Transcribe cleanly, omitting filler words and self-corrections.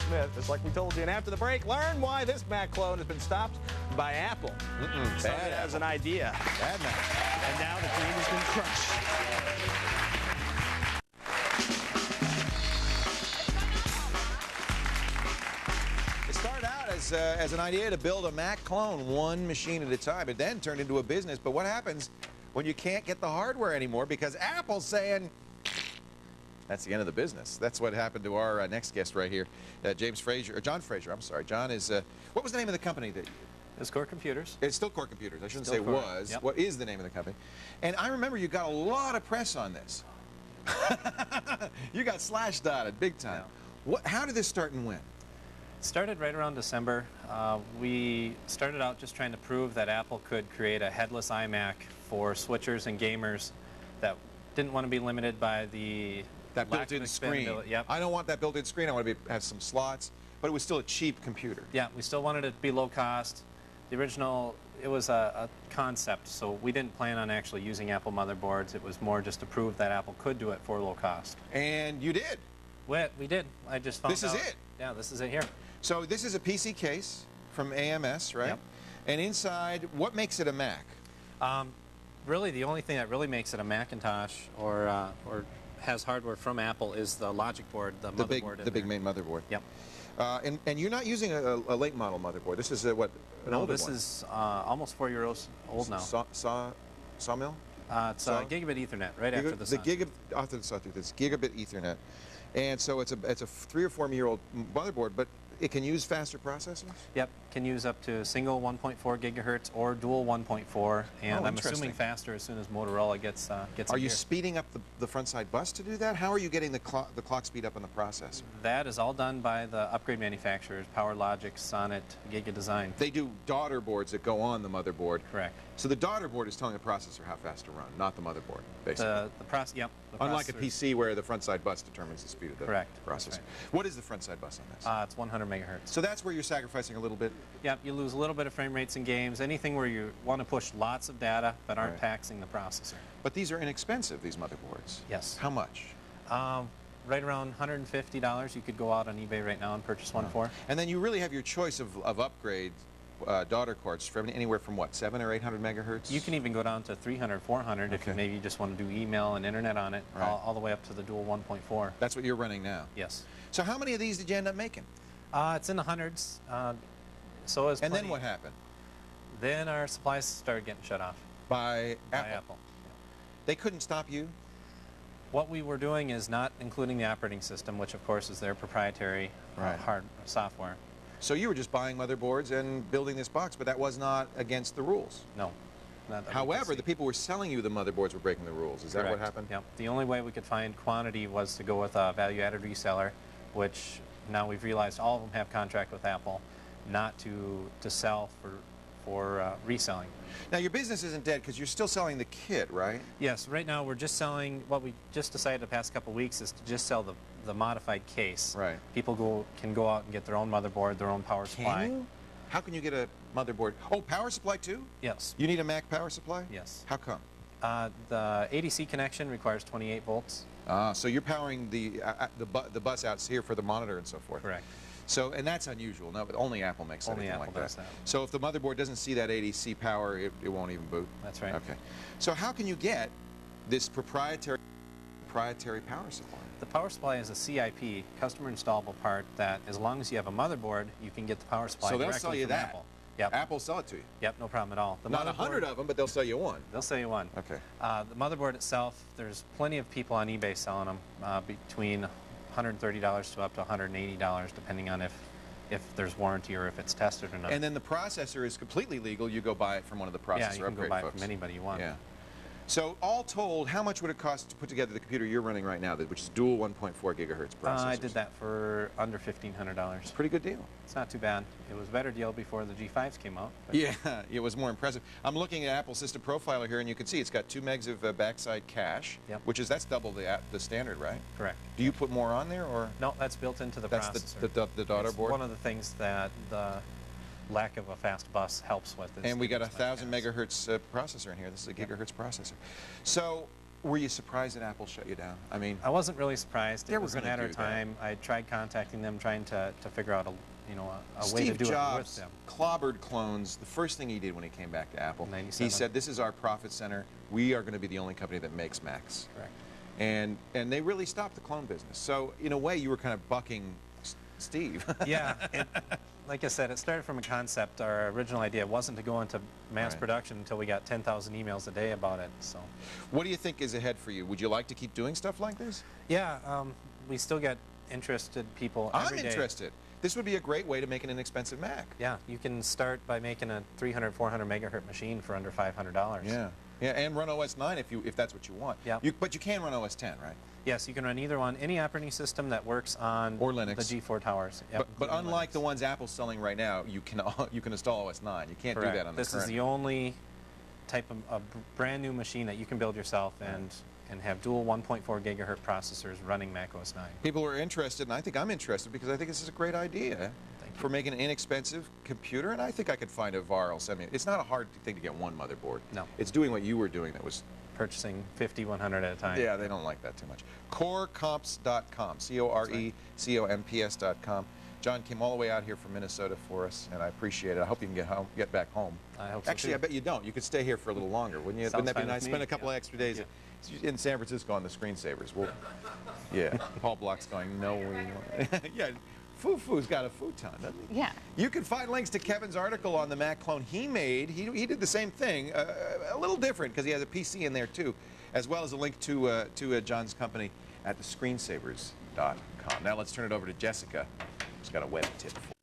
Smith, just like we told you. And after the break, learn why this Mac clone has been stopped by Apple. Bad as an idea. Bad Mac. And now the dream has been crushed. It started out as an idea to build a Mac clone, one machine at a time. It then turned into a business. But what happens when you can't get the hardware anymore because Apple's saying, that's the end of the business. That's what happened to our next guest right here, John Fraser. I'm sorry. John is, what was the name of the company that? It's CoreComputers. It's still CoreComputers. I shouldn't Still say Core. was. Yep. What is the name of the company? And I remember you got a lot of press on this. You got slashdotted big time. Yeah. How did this start and when? It started right around December. We started out just trying to prove that Apple could create a headless iMac for switchers and gamers that didn't want to be limited by that built-in screen. Yep. I don't want that built-in screen. I want to have some slots, but it was still a cheap computer. Yeah, we still wanted it to be low cost. The original, it was a concept, so we didn't plan on actually using Apple motherboards. It was more just to prove that Apple could do it for low cost. And you did. We did. I just found out. This is it. Yeah, this is it here. So this is a PC case from AMS, right? Yep. And inside, what makes it a Mac? Really, the only thing that really makes it a Macintosh or has hardware from Apple is the logic board, the motherboard. The big main motherboard. Yep. And you're not using a late model motherboard. This is what? An older this one. is almost 4 years old now. Sawmill? It's gigabit Ethernet, right after the sun. It's gigabit Ethernet, and so it's a 3 or 4 year old motherboard, but it can use faster processors? Yep, can use up to single 1.4 gigahertz or dual 1.4, and I'm assuming faster as soon as Motorola gets Are you speeding up the front side bus to do that? How are you getting the clock speed up on the processor? That is all done by the upgrade manufacturers, PowerLogic, Sonnet, Giga Design. They do daughter boards that go on the motherboard. Correct. So the daughter board is telling the processor how fast to run, not the motherboard, basically. Yep. Unlike a PC where the front side bus determines the speed of the processor. Right. What is the front side bus on this? It's 100 megahertz. So that's where you're sacrificing a little bit? Yep, you lose a little bit of frame rates in games, anything where you want to push lots of data but aren't taxing the processor. But these are inexpensive, these motherboards. Yes. How much? Right around $150 you could go out on eBay right now and purchase one for. And then you really have your choice of upgrade daughter cards from anywhere from what, 700 or 800 megahertz? You can even go down to 300, 400 if you maybe just want to do email and internet on it, all the way up to the dual 1.4. That's what you're running now? Yes. So how many of these did you end up making? It's in the hundreds. So is and then what happened? Then our supplies started getting shut off. By Apple? Apple. They couldn't stop you? What we were doing is not including the operating system, which of course is their proprietary hard software. So you were just buying motherboards and building this box, but that was not against the rules? No. However, the people who were selling you the motherboards were breaking the rules. Is that what happened? Yep. The only way we could find quantity was to go with a value-added reseller, which now we've realized all of them have contract with Apple, not to sell for reselling. Now your business isn't dead because you're still selling the kit, right? Yes. Right now we're just selling, what we just decided the past couple of weeks is to just sell the modified case. Right. People can go out and get their own motherboard, their own power supply. Can you? How can you get a motherboard? Oh, power supply too? Yes. You need a Mac power supply? Yes. How come? The ADC connection requires 28 volts. So you're powering the bus out here for the monitor and so forth. Correct. So, and that's unusual. No, only Apple makes anything like that. So if the motherboard doesn't see that ADC power, it won't even boot. That's right. Okay. So how can you get this proprietary power supply? The power supply is a CIP, customer installable part, that as long as you have a motherboard, you can get the power supply directly directly from Apple. So they'll sell you that? Apple. Yep. Apple will sell it to you? Yep, no problem at all. Not 100 of them, but they'll sell you one. They'll sell you one. Okay. The motherboard itself, there's plenty of people on eBay selling them between $130 to up to $180, depending on if there's warranty or if it's tested or not. And then the processor is completely legal. You go buy it from one of the processor upgrade folks. Yeah, you can go buy it from anybody you want. Yeah. So all told, how much would it cost to put together the computer you're running right now, which is dual 1.4 gigahertz processors? I did that for under $1,500. Pretty good deal. It's not too bad. It was a better deal before the G5s came out. Yeah, it was more impressive. I'm looking at Apple System Profiler here, and you can see it's got 2 megs of backside cache, that's double the standard, right? Correct. Do you put more on there, or? No, that's built into the processor. That's the daughter board? One of the things that the lack of a fast bus helps with. And we got a 1,000 megahertz processor in here. This is a gigahertz processor. So Were you surprised that Apple shut you down? I mean, I wasn't really surprised. They It were was a gonna matter do of time. I tried contacting them, trying to figure out a way to Steve do it with Jobs them. clobbered clones. The first thing he did when he came back to Apple, 97. he said, "This is our profit center. We are going to be the only company that makes Macs." Correct. And they really stopped the clone business. So in a way, you were kind of bucking Steve. Yeah, like I said, it started from a concept. Our original idea wasn't to go into mass Right. production until we got 10,000 emails a day about it. So, What do you think is ahead for you? Would you like to keep doing stuff like this? yeah, we still get interested people every I'm day. interested. This would be a great way to make an inexpensive Mac. Yeah, you can start by making a 300, 400 megahertz machine for under $500. Yeah. Yeah, and run OS 9 if that's what you want. Yeah. But you can run OS 10, right? Yes, you can run either one, any operating system that works on Or Linux. the G4 towers. Yep, But including unlike Linux. the ones Apple's selling right now, you can install OS 9. You can't Correct. do that on the This current. is the only type of a brand new machine that you can build yourself and have dual 1.4 gigahertz processors running Mac OS 9. People are interested, and I think I'm interested because I think this is a great idea for making an inexpensive computer, and I think I could find a VARL semi. It's not a hard thing to get one motherboard. No. It's doing what you were doing that was... Purchasing 50, 100 at a time. Yeah, they don't like that too much. CoreComps.com, CoreComps.com. John came all the way out here from Minnesota for us, and I appreciate it. I hope you can get back home. I hope so, Actually, too. I bet you don't. You could stay here for a little longer, wouldn't you? Sounds Wouldn't that be fine with nice? me. Spend a couple Yeah. extra days in San Francisco on the screensavers. Yeah. Paul Block's going, no, we won't. Yeah, Fufu's got a futon, doesn't he? Yeah. You can find links to Kevin's article on the Mac clone he made. He did the same thing, a little different because he has a PC in there too, as well as a link to John's company at thescreensavers.com. Now let's turn it over to Jessica, who's got a web tip for